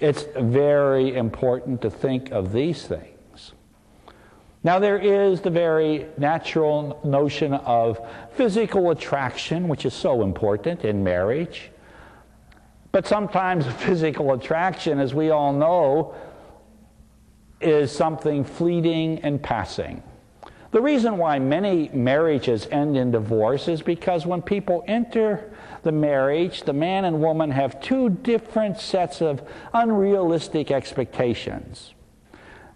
It's very important to think of these things. Now, there is the very natural notion of physical attraction, which is so important in marriage. But sometimes physical attraction, as we all know, is something fleeting and passing. The reason why many marriages end in divorce is because when people enter the marriage, the man and woman have two different sets of unrealistic expectations.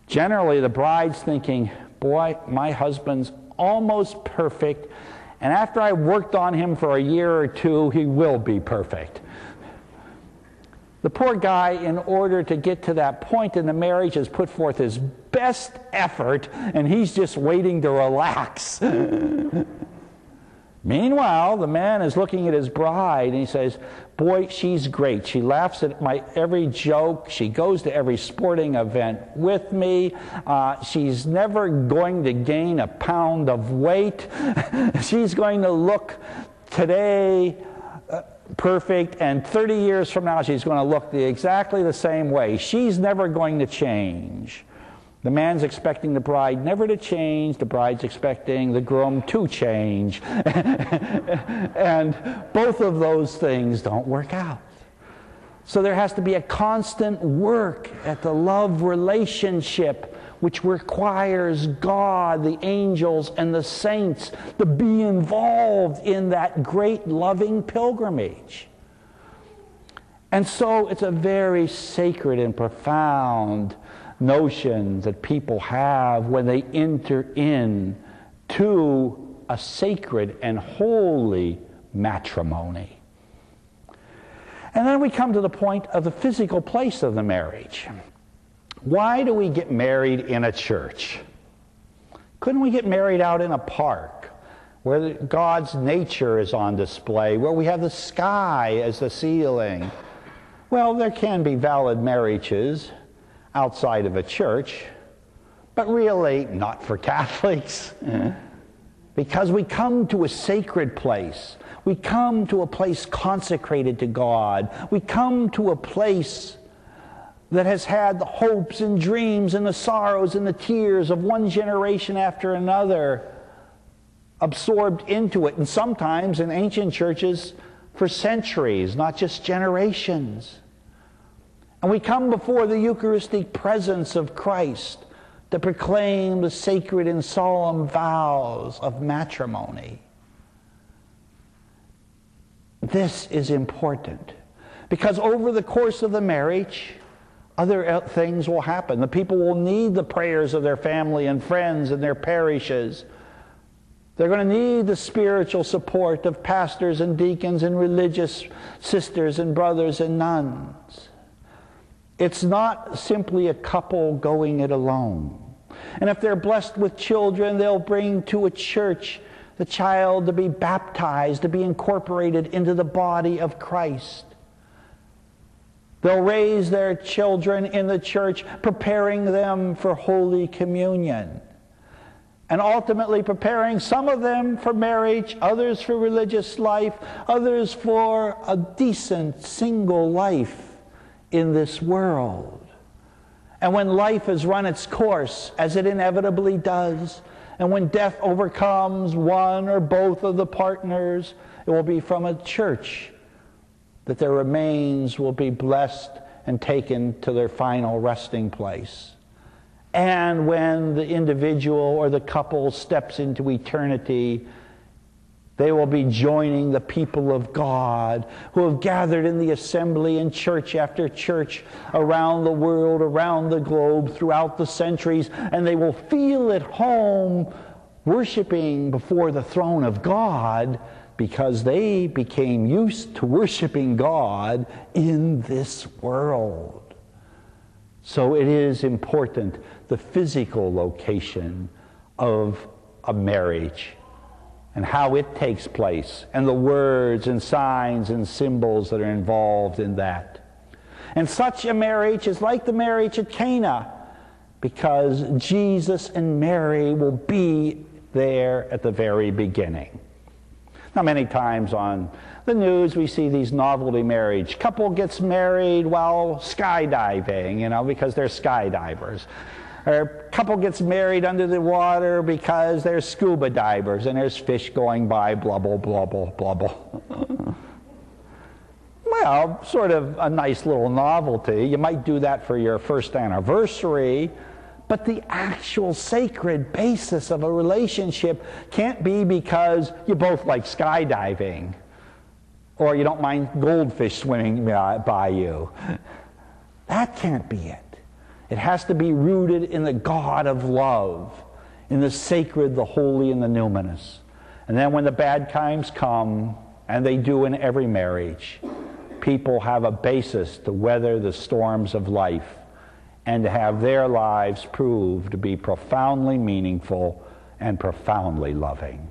Generally, the bride's thinking, boy, my husband's almost perfect, and after I worked on him for a year or two, he will be perfect. The poor guy, in order to get to that point in the marriage, has put forth his best effort, and he's just waiting to relax. Meanwhile, the man is looking at his bride, and he says, boy, she's great. She laughs at my every joke. She goes to every sporting event with me. She's never going to gain a pound of weight. She's going to look today perfect, and 30 years from now she's going to look exactly the same way. She's never going to change. The man's expecting the bride never to change. The bride's expecting the groom to change. And both of those things don't work out. So there has to be a constant work at the love relationship, which requires God, the angels, and the saints to be involved in that great loving pilgrimage. And so it's a very sacred and profound notion that people have when they enter in to a sacred and holy matrimony. And then we come to the point of the physical place of the marriage. Why do we get married in a church? Couldn't we get married out in a park where God's nature is on display, where we have the sky as the ceiling? Well, there can be valid marriages outside of a church, but really not for Catholics. Because we come to a sacred place. We come to a place consecrated to God. We come to a place that has had the hopes and dreams and the sorrows and the tears of one generation after another absorbed into it. And sometimes in ancient churches for centuries, not just generations. And we come before the Eucharistic presence of Christ to proclaim the sacred and solemn vows of matrimony. This is important because over the course of the marriage, other things will happen. The people will need the prayers of their family and friends and their parishes. They're going to need the spiritual support of pastors and deacons and religious sisters and brothers and nuns. It's not simply a couple going it alone. And if they're blessed with children, they'll bring to a church the child to be baptized, to be incorporated into the body of Christ. They'll raise their children in the church, preparing them for Holy Communion. And ultimately preparing some of them for marriage, others for religious life, others for a decent single life in this world. And when life has run its course, as it inevitably does, and when death overcomes one or both of the partners, it will be from a church that their remains will be blessed and taken to their final resting place. And when the individual or the couple steps into eternity, they will be joining the people of God who have gathered in the assembly in church after church around the world, around the globe, throughout the centuries, and they will feel at home worshiping before the throne of God because they became used to worshiping God in this world. So it is important, the physical location of a marriage and how it takes place, and the words and signs and symbols that are involved in that. And such a marriage is like the marriage at Cana, because Jesus and Mary will be there at the very beginning. Now, many times on the news, we see these novelty marriage. Couple gets married while skydiving, you know, because they're skydivers. Or couple gets married under the water because they're scuba divers and there's fish going by, blubble, blubble, blubble. Well, sort of a nice little novelty. You might do that for your first anniversary, but the actual sacred basis of a relationship can't be because you both like skydiving or you don't mind goldfish swimming by you. That can't be it. It has to be rooted in the God of love, in the sacred, the holy, and the numinous. And then when the bad times come, and they do in every marriage, people have a basis to weather the storms of life and to have their lives prove to be profoundly meaningful and profoundly loving.